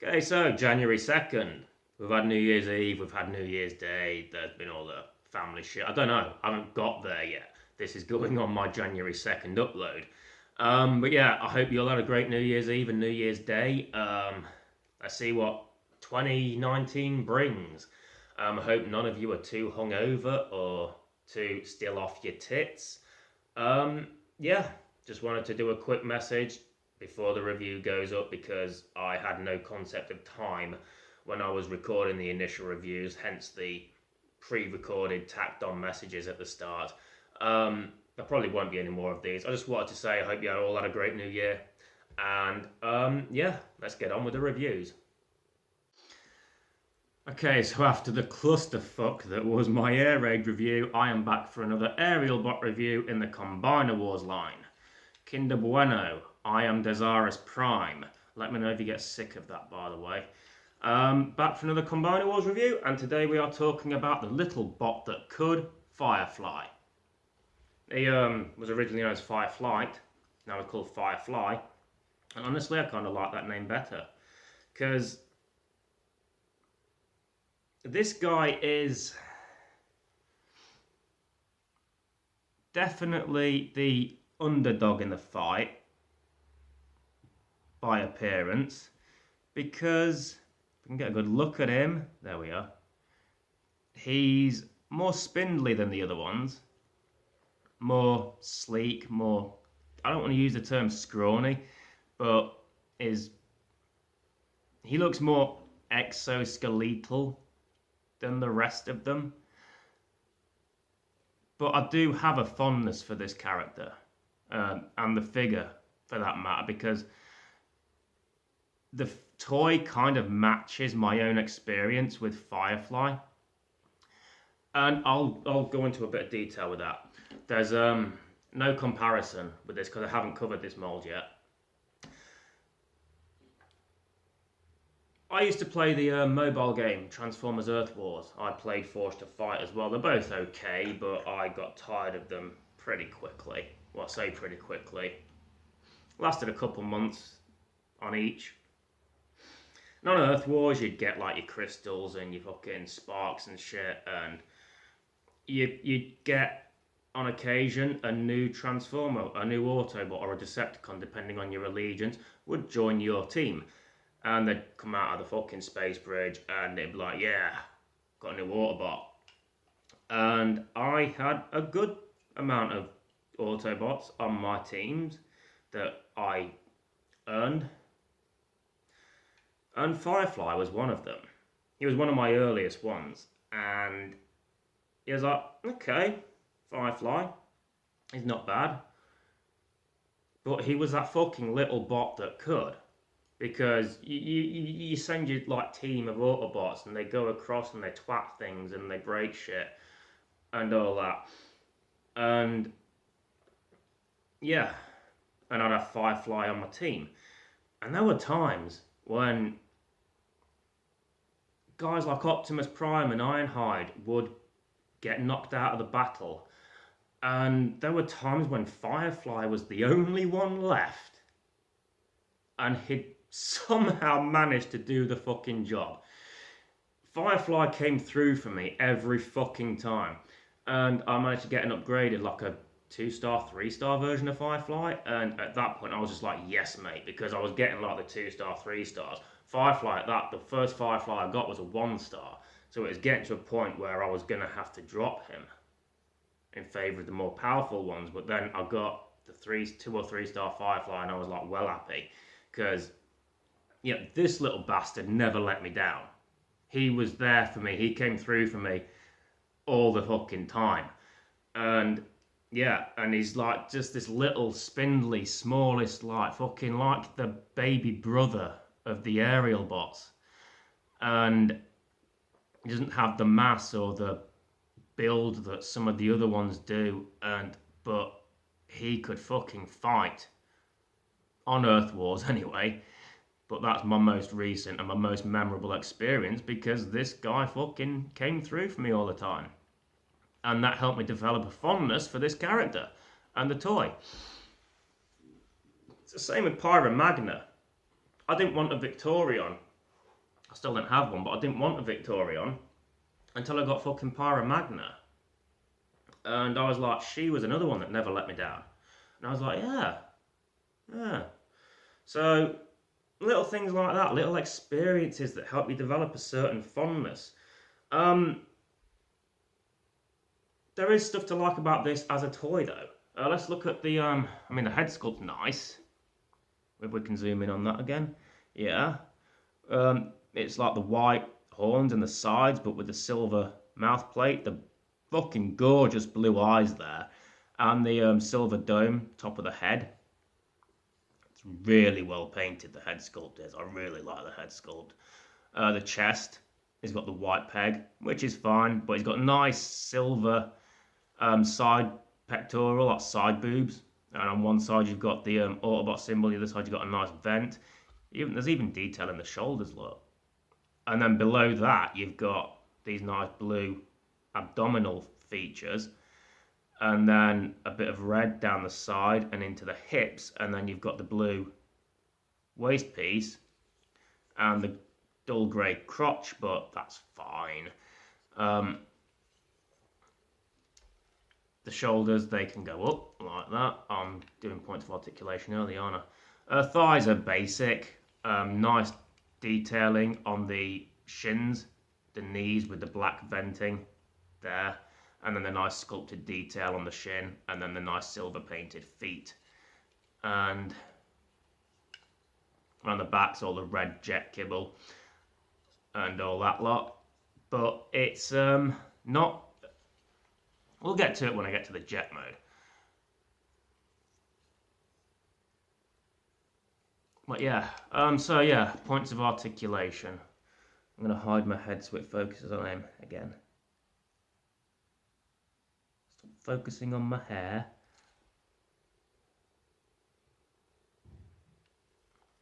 Okay, so January 2nd, we've had New Year's Eve, we've had New Year's Day, there's been all the family shit. I don't know, I haven't got there yet. This is going on my January 2nd upload. But yeah, I hope you all had a great New Year's Eve and New Year's Day. Let's see what 2019 brings. I hope none of you are too hungover or too still off your tits. Um, yeah, just wanted to do a quick message before the review goes up because I had no concept of time when I was recording the initial reviews, hence the pre-recorded tacked on messages at the start. There probably won't be any more of these. I just wanted to say I hope you all had a great new year. And yeah, let's get on with the reviews. Okay, so after the clusterfuck that was my air raid review, I am back for another aerial bot review in the Combiner Wars line. Kinder Bueno, I am Dezaras Prime. Let me know if you get sick of that, by the way. Back for another Combiner Wars review, and today we are talking about the little bot that could, Firefly. He was originally known as Fireflight, now it's called Firefly, and honestly I kind of like that name better, because this guy is definitely the underdog in the fight by appearance, because if we can get a good look at him, there we are, he's more spindly than the other ones, more sleek, more, I don't want to use the term scrawny, but he looks more exoskeletal than the rest of them. But I do have a fondness for this character, and the figure for that matter, because the toy kind of matches my own experience with Firefly. And I'll go into a bit of detail with that. There's no comparison with this because I haven't covered this mold yet. I used to play the mobile game Transformers Earth Wars. I played Forged to Fight as well. They're both okay, but I got tired of them pretty quickly. Well, I say pretty quickly. Lasted a couple months on each. And on Earth Wars, you'd get like your crystals and your fucking sparks and shit, and you'd get on occasion a new Transformer, a new Autobot, or a Decepticon, depending on your allegiance, would join your team. And they'd come out of the fucking space bridge and they'd be like, yeah, got a new Autobot. And I had a good amount of Autobots on my teams that I earned. And Firefly was one of them. He was one of my earliest ones. And he was like, okay, Firefly, he's not bad. But he was that fucking little bot that could. Because you send your like team of Autobots and they go across and they twat things and they break shit and all that. And yeah, and I'd have Firefly on my team. And there were times when guys like Optimus Prime and Ironhide would get knocked out of the battle. And there were times when Firefly was the only one left. And he'd somehow managed to do the fucking job. Firefly came through for me every fucking time. And I managed to get an upgraded, like a 2-star, 3-star version of Firefly. And at that point I was just like, yes mate, because I was getting like the 2-star, 3-stars. Firefly at that, the first Firefly I got was a 1-star. So it was getting to a point where I was going to have to drop him in favour of the more powerful ones. But then I got the 2 or 3-star Firefly and I was like well happy. Because yeah, this little bastard never let me down. He was there for me. He came through for me all the fucking time. And yeah, and he's like just this little spindly, smallest, like fucking like the baby brother of the aerial bots. And he doesn't have the mass or the build that some of the other ones do. But he could fucking fight. On Earth Wars anyway. But that's my most recent and my most memorable experience because this guy fucking came through for me all the time. And that helped me develop a fondness for this character and the toy. It's the same with Pyra Magna. I didn't want a Victorion I still didn't have one, but I didn't want a Victorion until I got fucking Pyra Magna. And I was like, she was another one that never let me down. And I was like, yeah. So, little things like that, little experiences that help you develop a certain fondness. There is stuff to like about this as a toy, though. Let's look at the, the head sculpt's nice. If we can zoom in on that again. Yeah. It's like the white horns and the sides, but with the silver mouth plate. The fucking gorgeous blue eyes there. And the silver dome, top of the head. It's really well painted, the head sculpt is. I really like the head sculpt. The chest, he's got the white peg, which is fine, but he's got nice silver side pectoral, like side boobs. And on one side you've got the Autobot symbol, the other side you've got a nice vent. There's even detail in the shoulders, look. And then below that you've got these nice blue abdominal features. And then a bit of red down the side and into the hips. And then you've got the blue waist piece and the dull grey crotch, but that's fine. The shoulders, they can go up like that. I'm doing points of articulation early, aren't I? Thighs are basic. Nice detailing on the shins, the knees with the black venting there. And then the nice sculpted detail on the shin. And then the nice silver painted feet. And around the back's all the red jet kibble. And all that lot. But it's not... We'll get to it when I get to the jet mode. But yeah, so yeah, points of articulation. I'm going to hide my head so it focuses on him again. Stop focusing on my hair.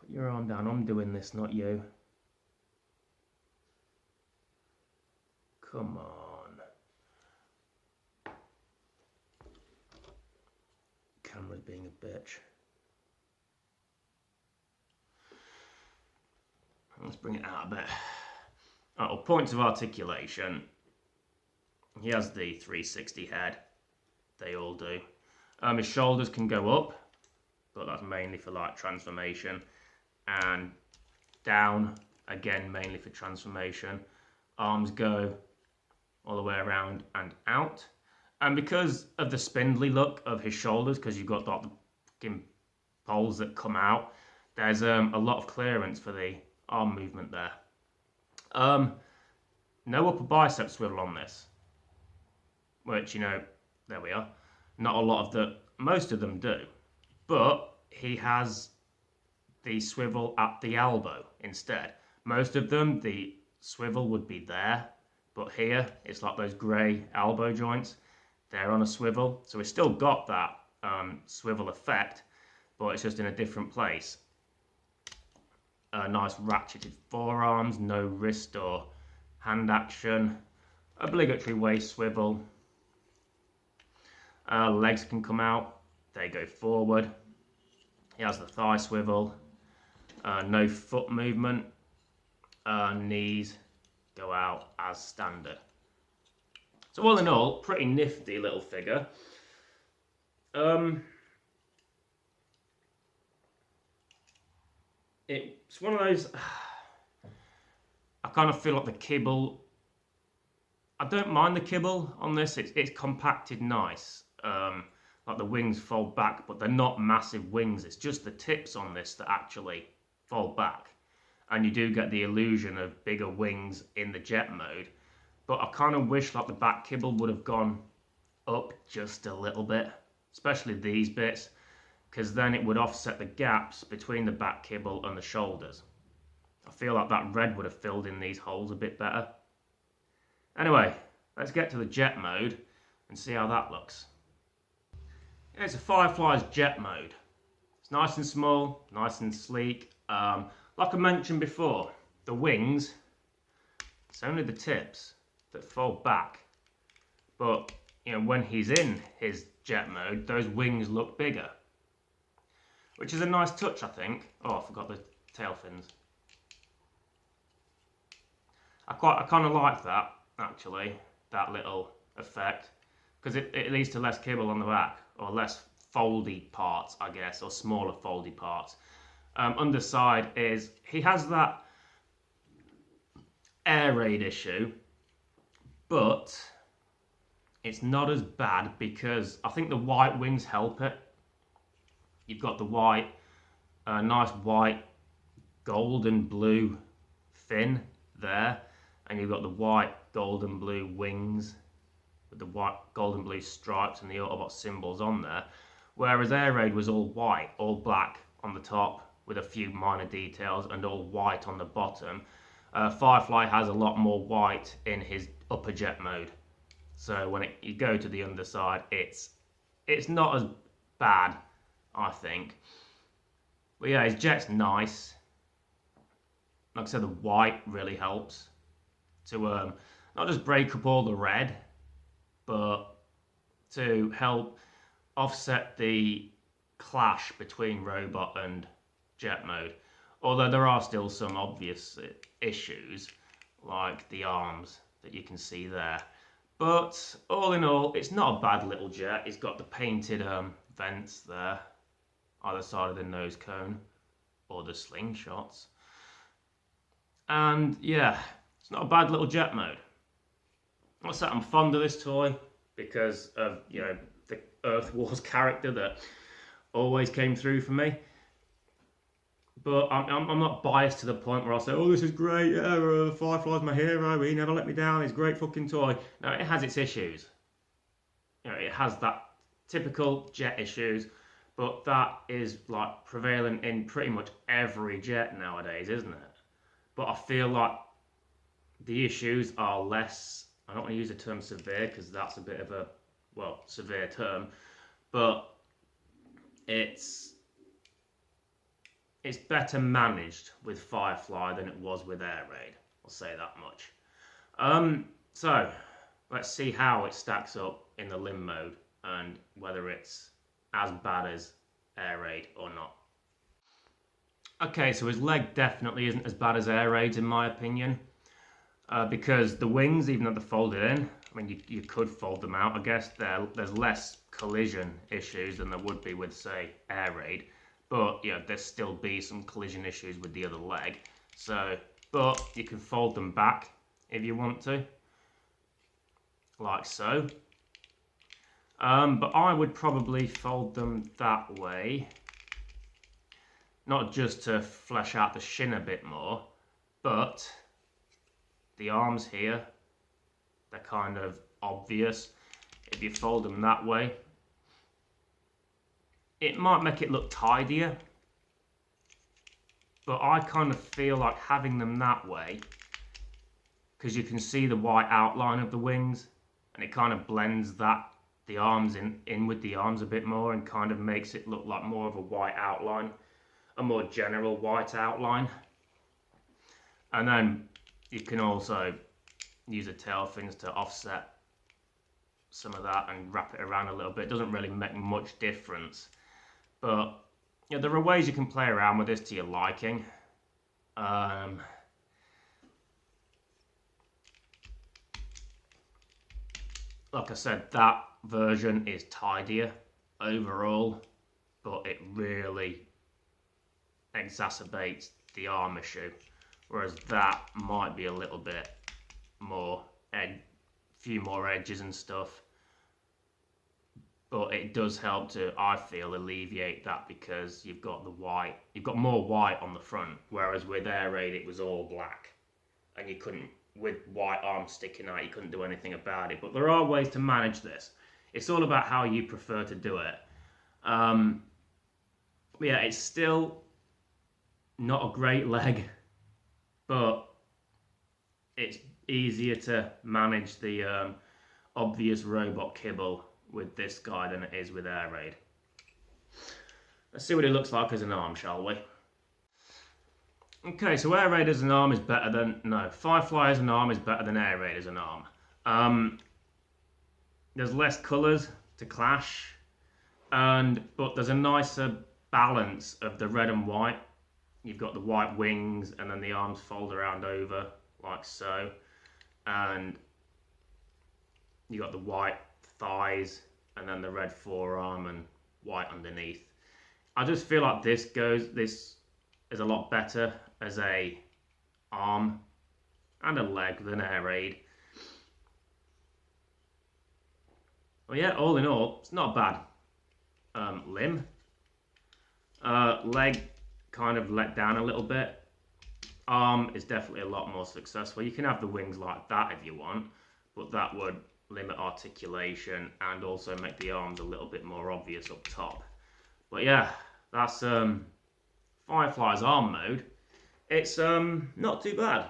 Put your arm down, I'm doing this, not you. Come on. Camera's being a bitch. Let's bring it out a bit. Oh, points of articulation. He has the 360 head. They all do. His shoulders can go up, but that's mainly for like transformation. And down, again, mainly for transformation. Arms go all the way around and out. And because of the spindly look of his shoulders, because you've got like the fucking poles that come out, there's a lot of clearance for the arm movement there. No upper bicep swivel on this, which, there we are. Not a lot of most of them do, but he has the swivel at the elbow instead. Most of them, the swivel would be there, but here it's like those grey elbow joints. They're on a swivel, so it's still got that swivel effect, but it's just in a different place. Nice ratcheted forearms, no wrist or hand action, obligatory waist swivel. Legs can come out, they go forward. He has the thigh swivel, no foot movement, knees go out as standard. So all in all, pretty nifty little figure. It's one of those... I kind of feel like the kibble... I don't mind the kibble on this. It's compacted nice. Like the wings fold back, but they're not massive wings. It's just the tips on this that actually fold back. And you do get the illusion of bigger wings in the jet mode. But I kind of wish like the back kibble would have gone up just a little bit, especially these bits, because then it would offset the gaps between the back kibble and the shoulders. I feel like that red would have filled in these holes a bit better. Anyway, let's get to the jet mode and see how that looks. Yeah, it's a Firefly's jet mode. It's nice and small, nice and sleek. Like I mentioned before, the wings, it's only the tips that fold back, but when he's in his jet mode, those wings look bigger, which is a nice touch, I think. Oh, I forgot the tail fins. I kind of like that, actually, that little effect, because it leads to less kibble on the back, or less foldy parts, I guess, or smaller foldy parts. Underside is, he has that air raid issue, but it's not as bad because I think the white wings help it. You've got the white, nice white, gold and blue fin there, and you've got the white, gold and blue wings with the white, gold and blue stripes and the Autobot symbols on there. Whereas Air Raid was all white, all black on the top with a few minor details and all white on the bottom. Firefly has a lot more white in his upper jet mode. So when you go to the underside, it's not as bad, I think. But yeah, his jet's nice. Like I said, the white really helps to not just break up all the red, but to help offset the clash between robot and jet mode. Although there are still some obvious issues, like the arms that you can see there. But all in all, it's not a bad little jet. It's got the painted vents there, either side of the nose cone, or the slingshots. And yeah, it's not a bad little jet mode. What's that? I'm fond of this toy because of, you know, the Earth Wars character that always came through for me. But I'm not biased to the point where I'll say, oh, this is great, yeah, Firefly's my hero, he never let me down, he's a great fucking toy. No, it has its issues. You know, it has that typical jet issues, but that is like prevalent in pretty much every jet nowadays, isn't it? But I feel like the issues are less, I don't want to use the term severe because that's a bit of a, well, severe term, but it's better managed with Firefly than it was with Air Raid. I'll say that much. So let's see how it stacks up in the limb mode and whether it's as bad as Air Raid or not. Okay, so his leg definitely isn't as bad as Air Raid's in my opinion, because the wings, even though they're folded in, I mean, you could fold them out, I guess. There's less collision issues than there would be with, say, Air Raid. But, yeah, there'll still be some collision issues with the other leg. So, but you can fold them back if you want to, like so. But I would probably fold them that way, not just to flesh out the shin a bit more, but the arms here, they're kind of obvious. If you fold them that way, it might make it look tidier, but I kind of feel like having them that way, because you can see the white outline of the wings, and it kind of blends the arms in with the arms a bit more, and kind of makes it look like more of a white outline, a more general white outline. And then you can also use the tail fins to offset some of that and wrap it around a little bit. It doesn't really make much difference. But you know, there are ways you can play around with this to your liking. Like I said, that version is tidier overall, but it really exacerbates the arm issue. Whereas that might be a little bit more, few more edges and stuff. But it does help to, I feel, alleviate that because you've got the white, you've got more white on the front, whereas with Air Raid it was all black, and you couldn't, with white arms sticking out, you couldn't do anything about it. But there are ways to manage this. It's all about how you prefer to do it. Yeah, it's still not a great leg, but it's easier to manage the obvious robot kibble with this guy than it is with Air Raid. Let's see what it looks like as an arm, shall we? Okay, so Air Raid as an arm is better than... No, Firefly as an arm is better than Air Raid as an arm. There's less colours to clash, but there's a nicer balance of the red and white. You've got the white wings and then the arms fold around over, like so, and you got the white thighs, and then the red forearm and white underneath. I just feel like this is a lot better as a arm and a leg than air raid. Well, yeah, all in all, it's not bad. Limb. Leg kind of let down a little bit. Arm is definitely a lot more successful. You can have the wings like that if you want, but that would limit articulation and also make the arms a little bit more obvious up top. But yeah, that's Firefly's arm mode. It's not too bad.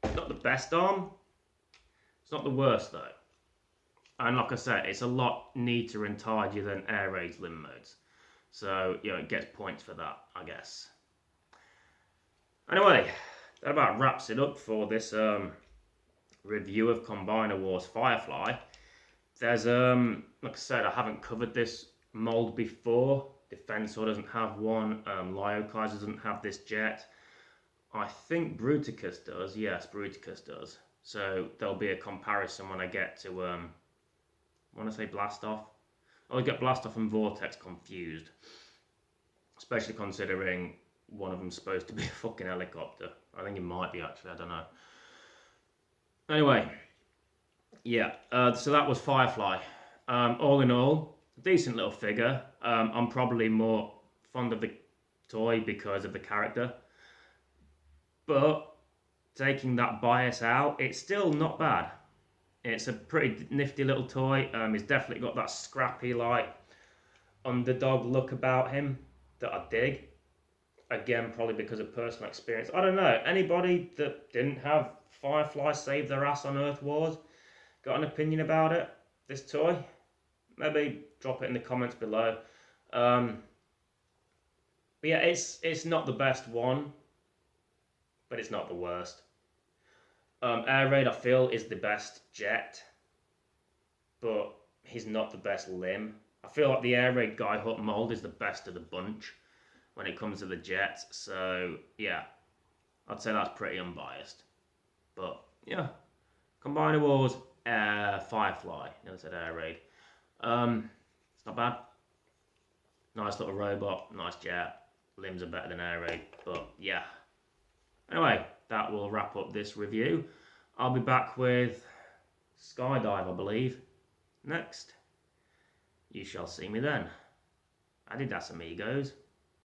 It's not the best arm. It's not the worst though. And like I said, it's a lot neater and tidier than air raid's limb modes. So, you know, it gets points for that, I guess. Anyway, that about wraps it up for this review of Combiner Wars Firefly. There's, like I said, I haven't covered this mold before. Defensor doesn't have one. Lyokaiser doesn't have this jet. I think Bruticus does. Yes, Bruticus does. So there'll be a comparison when I get to, I want to say Blastoff. I get Blastoff and Vortex confused. Especially considering one of them's supposed to be a fucking helicopter. I think it might be actually, I don't know. Anyway, yeah, so that was Firefly. All in all, decent little figure. I'm probably more fond of the toy because of the character. But taking that bias out, it's still not bad. It's a pretty nifty little toy. He's definitely got that scrappy, like, underdog look about him that I dig. Again, probably because of personal experience. I don't know. Anybody that didn't have Firefly save their ass on Earth Wars, got an opinion about it? This toy? Maybe drop it in the comments below. But yeah, it's not the best one, but it's not the worst. Air Raid, I feel, is the best jet, but he's not the best limb. I feel like the Air Raid Guy Hut mold is the best of the bunch when it comes to the jets. So yeah, I'd say that's pretty unbiased. But yeah, Combiner Wars, Firefly. Never said Air Raid. It's not bad. Nice little robot, nice jet. Limbs are better than Air Raid, but yeah. Anyway, that will wrap up this review. I'll be back with Skydive, I believe, next. You shall see me then. Adidas, amigos.